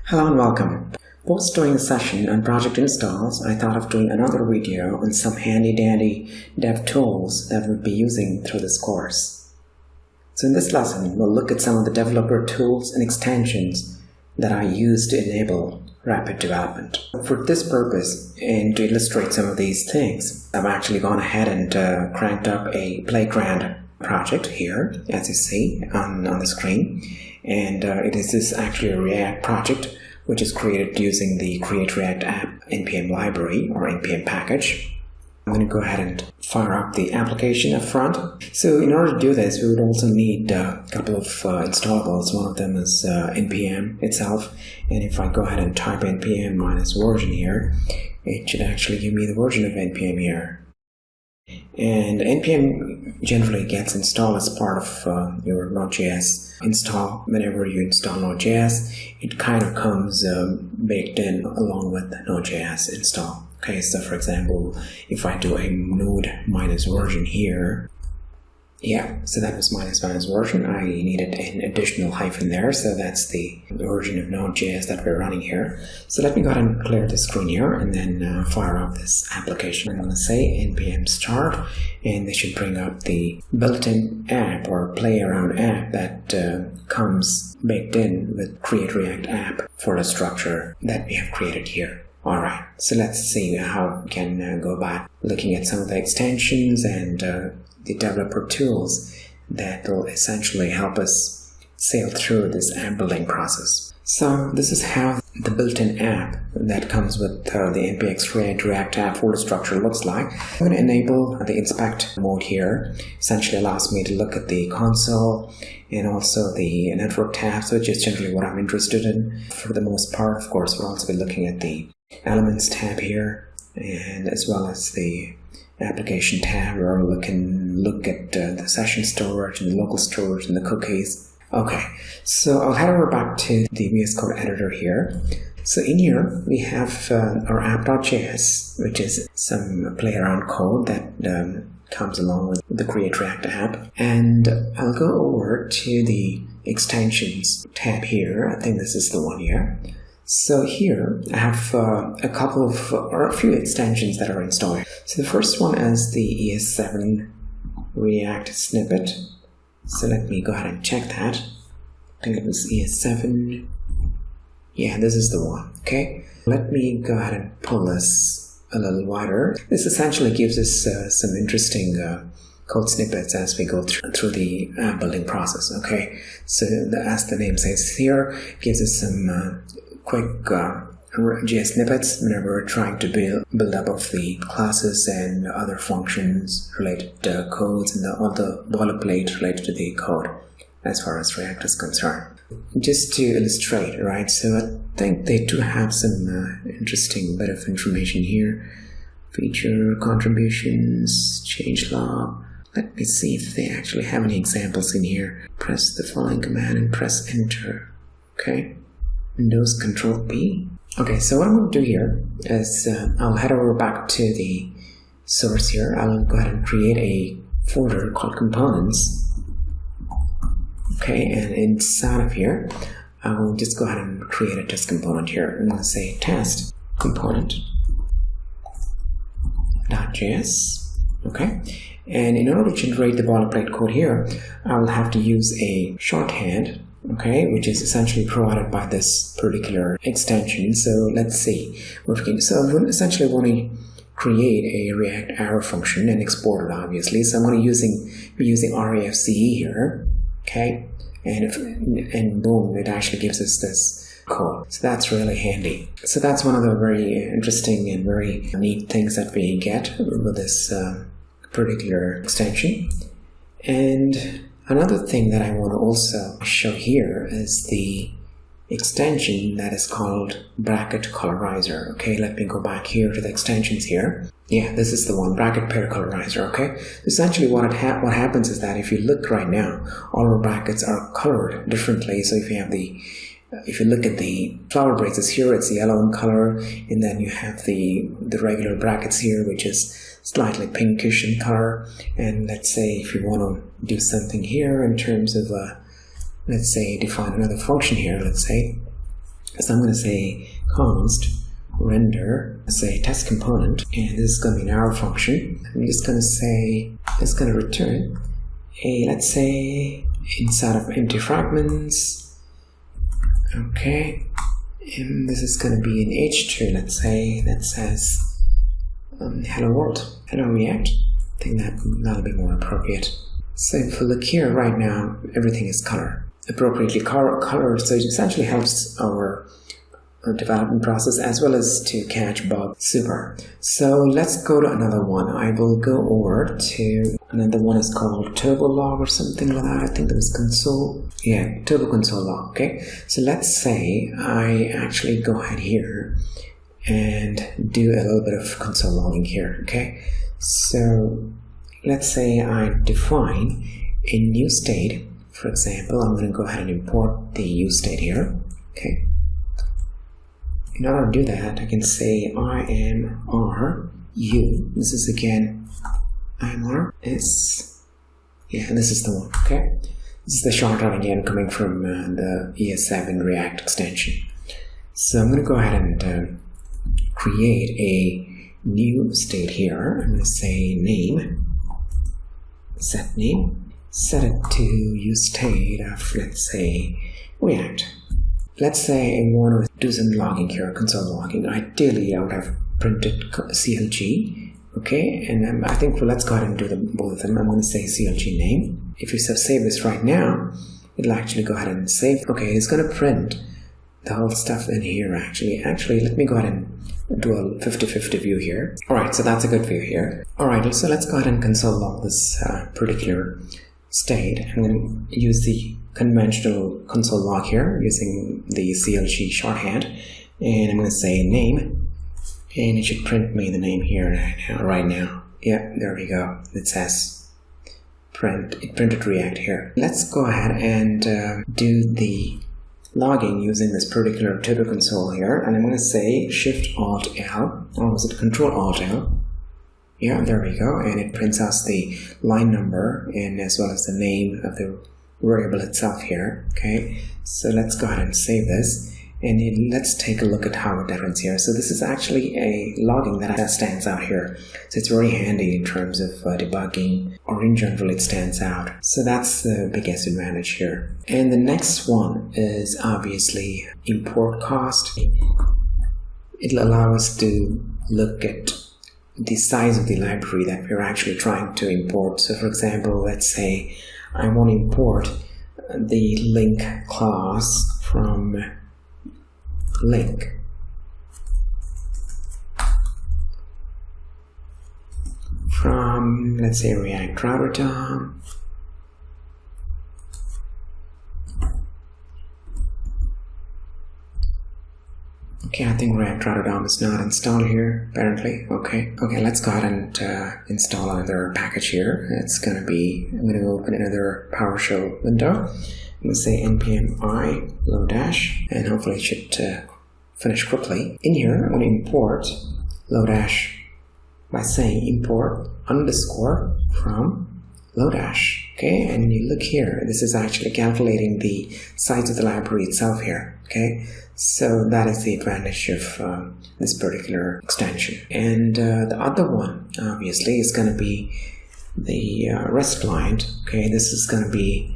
Hello and welcome. Post doing a session on project installs, I thought of doing another video on some handy-dandy dev tools that we'll be using through this course. So in this lesson, we'll look at some of the developer tools and extensions that I use to enable rapid development. For this purpose, and to illustrate some of these things, I've actually gone ahead and cranked up a playground project here, as you see on the screen. And it is actually a React project which is created using the Create React App npm library or npm package. I'm going to go ahead and fire up the application up front. So in order to do this, we would also need a couple of installables. One of them is npm itself. And if I go ahead and type npm -version here, it should actually give me the version of npm here. And npm generally gets installed as part of your Node.js install. Whenever you install Node.js, it kind of comes baked in along with Node.js install. Okay, so for example, if I do a node -version here, so that was -version. I needed an additional hyphen there, so that's the version of Node.js that we're running here. So let me go ahead and clear the screen here and then fire up this application. I'm going to say npm start, and this should bring up the built-in app or play around app that comes baked in with Create React App for the structure that we have created here. Alright, so let's see how we can go about looking at some of the extensions and the developer tools that will essentially help us sail through this app building process. So this is how the built-in app that comes with the npx Create React App folder structure looks like. I'm going to enable the inspect mode here. Essentially allows me to look at the console and also the network tabs, which is generally what I'm interested in for the most part. Of course, we'll also be looking at the Elements tab here, and as well as the application tab, where we can look at the session storage and the local storage and the cookies. Okay, so I'll head over back to the VS Code editor here. So in here we have our app.js, which is some play around code that comes along with the Create React App. And I'll go over to the extensions tab here. I think this is the one here. So here I have a few extensions that are installed. So the first one is the Es7 React Snippet. So let me go ahead and check that. I think it was ES7. Yeah, this is the one. Okay. Let me go ahead and pull this a little wider. This essentially gives us some interesting code snippets as we go through the building process. Okay. So as the name says here, it gives us some quick JS snippets whenever we're trying to build up of the classes and other functions related codes and all the boilerplate related to the code as far as React is concerned. Just to illustrate, right? So I think they do have some interesting bit of information here. Feature contributions, changelog. Let me see if they actually have any examples in here. Press the following command and press enter. Okay. Windows Control P. Okay, so what I'm going to do here is I'll head over back to the source here. I'll go ahead and create a folder called components. Okay, and inside of here, I'll just go ahead and create a test component here. I'm going to say test component.js. Okay, and in order to generate the boilerplate code here, I'll have to use a shorthand. Okay, which is essentially provided by this particular extension. So let's see what we can do. So I'm essentially want to create a React arrow function and export it, obviously. So I'm going to be using RAFCE here. Okay, and boom, it actually gives us this code. So that's really handy. So that's one of the very interesting and very neat things that we get with this particular extension. And another thing that I want to also show here is the extension that is called bracket colorizer. Okay, let me go back here to the extensions here. Yeah, this is the one, bracket pair colorizer. Okay, essentially what happens is that if you look right now, all our brackets are colored differently. So if you look at the flower braces here, it's yellow in color, and then you have the regular brackets here, which is slightly pinkish in color. And let's say if you want to do something here in terms of let's say define another function here, let's say So I'm going to say const render, say test component, and this is going to be an arrow function. I'm just going to say it's going to return a, let's say, inside of empty fragments. Okay, and this is going to be an h2, let's say, that says hello world, hello React. I think that'll be more appropriate. So if we look here right now, everything is appropriately colored, so it essentially helps our development process as well as to catch bugs. Super. So let's go to another one. I will go over to another one is called turbo log or something like that. I think that was console. Yeah, turbo console log. Okay. So let's say I actually go ahead here and do a little bit of console logging here. Okay. So let's say I define a new state. For example, I'm going to go ahead and import the use state here. Okay. In order to do that, I can say imru. This is again imru is, yeah, this is the one. Okay, this is the shortcut again coming from the Es7 React extension. So I'm going to go ahead and create a new state here. I'm going to say name, set name, set it to use state of, let's say, React. Let's say I want to do some logging here, console logging. Ideally, I would have printed CLG, okay? And I think let's go ahead and do both of them. I'm going to say CLG name. If you save this right now, it'll actually go ahead and save. Okay, it's going to print the whole stuff in here, actually. Actually, let me go ahead and do a 50-50 view here. All right, so that's a good view here. All right, so let's go ahead and console log this particular state. I'm going to use the conventional console log here using the CLG shorthand, and I'm going to say name, and it should print me the name here right now. Yeah, there we go. It says print. It printed React here. Let's go ahead and do the logging using this particular turbo console here, and I'm going to say Shift Alt L, or was it Control Alt L? Yeah, there we go, and it prints us the line number and as well as the name of the variable itself here. Okay, so let's go ahead and save this, and let's take a look at how it prints here. So this is actually a logging that stands out here, so it's very handy in terms of debugging, or in general it stands out. So that's the biggest advantage here. And the next one is obviously import cost. It'll allow us to look at the size of the library that we're actually trying to import. So for example, let's say I want to import the link class from link. From, let's say, React Router DOM. Okay, I think React Router DOM is not installed here, apparently. Okay, let's go ahead and install another package here. It's going to be, I'm going to open another PowerShell window. I'm going to say npm I -, and hopefully it should finish quickly. In here, I'm going to import -, by saying import underscore from -. Okay, and when you look here, this is actually calculating the size of the library itself here. Okay, so that is the advantage of this particular extension. And the other one, obviously, is going to be the REST client. Okay, this is going to be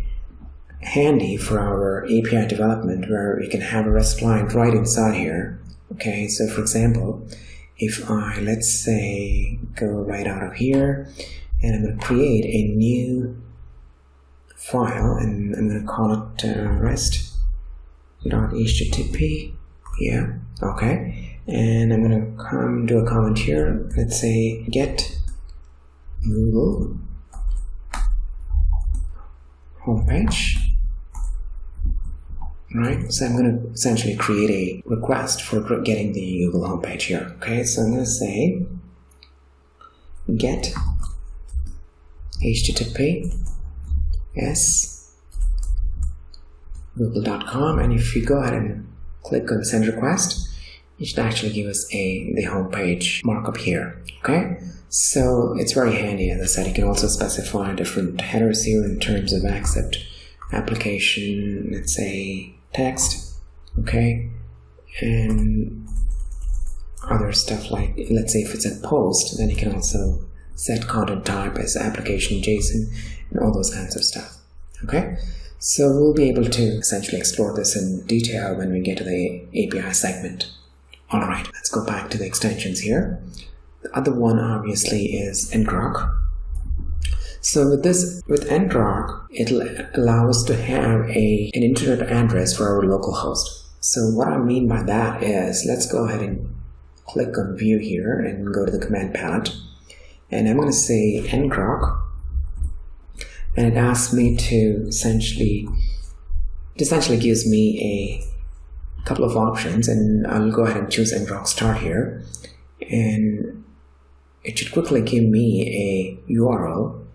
handy for our API development, where we can have a REST client right inside here. Okay, so for example, if I, let's say, go right out of here, and I'm going to create a new file, and I'm going to call it rest.http. Yeah, okay. And I'm going to do a comment here. Let's say get Google homepage. Right, so I'm going to essentially create a request for getting the Google homepage here. Okay, so I'm going to say get https google.com, and if you go ahead and click on send request, it should actually give us the homepage markup here. Okay, so it's very handy. As I said, you can also specify different headers here in terms of accept application, let's say text, okay, and other stuff like, let's say if it's a post, then you can also set content type as application JSON and all those kinds of stuff. Okay, so we'll be able to essentially explore this in detail when we get to the API segment. Alright, let's go back to the extensions here. The other one obviously is ngrok. So with ngrok, it'll allow us to have an internet address for our local host. So what I mean by that is, let's go ahead and click on view here and go to the command palette. And I'm going to say ngrok, and it asks me to essentially gives me a couple of options, and I'll go ahead and choose ngrok start here, and it should quickly give me a URL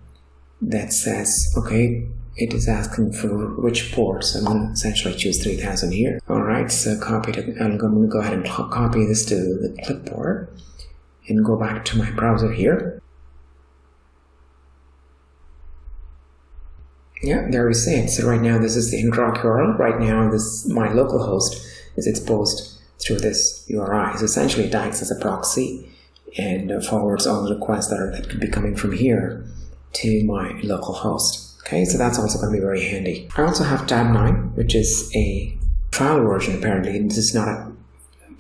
that says, okay, it is asking for which ports. I'm going to essentially choose 3000 here. Alright, so I'm going to go ahead and copy this to the clipboard and go back to my browser here. Yeah, there we see it. So right now this is the ngrok URL. Right now my local host is exposed through this URI. So essentially it acts as a proxy and forwards all the requests that could be coming from here to my local host. Okay, so that's also going to be very handy. I also have tab 9, which is a trial version apparently. This is not a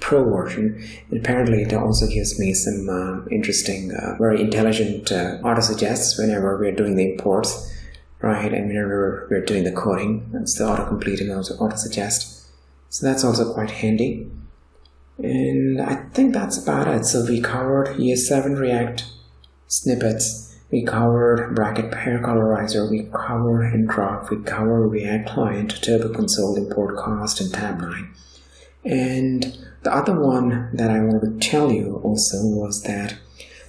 pro version, and apparently it also gives me some interesting, very intelligent auto-suggests whenever we're doing the imports, right, and whenever we're doing the coding. It's the autocomplete and also auto-suggest. So that's also quite handy. And I think that's about it. So we covered Es7 React Snippets, we covered bracket pair colorizer, we covered ngrok, we covered React Client, Turbo Console, import cost, and tab 9. And the other one that I want to tell you also was that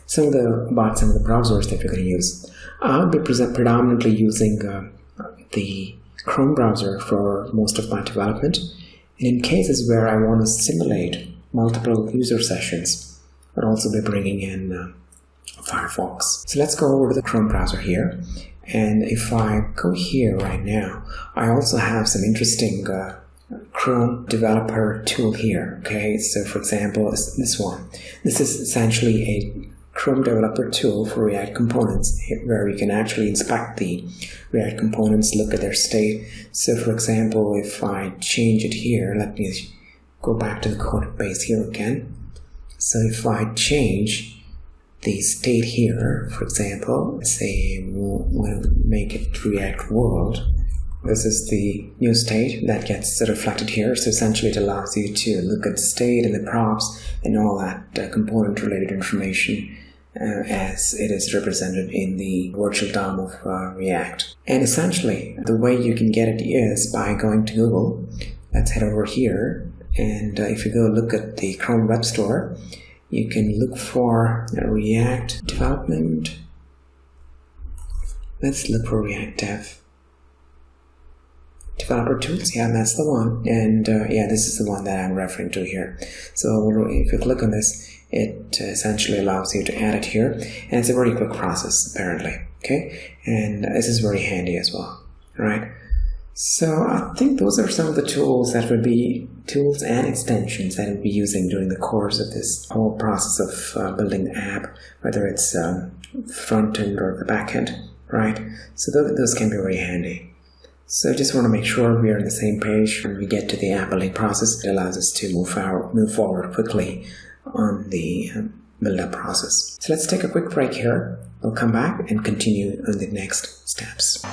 some of the browsers that we're going to use. I'll be predominantly using the Chrome browser for most of my development. And in cases where I want to simulate multiple user sessions, I'll also be bringing in Firefox. So let's go over to the Chrome browser here. And if I go here right now, I also have some interesting Chrome developer tool here. Okay, so for example, this one. This is essentially a Chrome developer tool for React components, where you can actually inspect the React components, look at their state. So for example, if I change it here, let me go back to the code base here again. So if I change the state here, for example, say we'll make it React World. This is the new state that gets reflected here. So essentially it allows you to look at the state and the props and all that component related information as it is represented in the virtual DOM of React. And essentially the way you can get it is by going to Google. Let's head over here, and if you go look at the Chrome Web Store, you can look for React development. Let's look for React Dev. Developer tools, yeah, that's the one. And yeah, this is the one that I'm referring to here. So if you click on this, it essentially allows you to add it here. And it's a very quick process, apparently. Okay, and this is very handy as well, right? So I think those are some of the tools that would be tools and extensions that we'll be using during the course of this whole process of building the app, whether it's front end or the back end, right? So those can be very handy. So just want to make sure we are on the same page when we get to the app building process. It allows us to move forward quickly on the build-up process. So let's take a quick break here. We'll come back and continue on the next steps.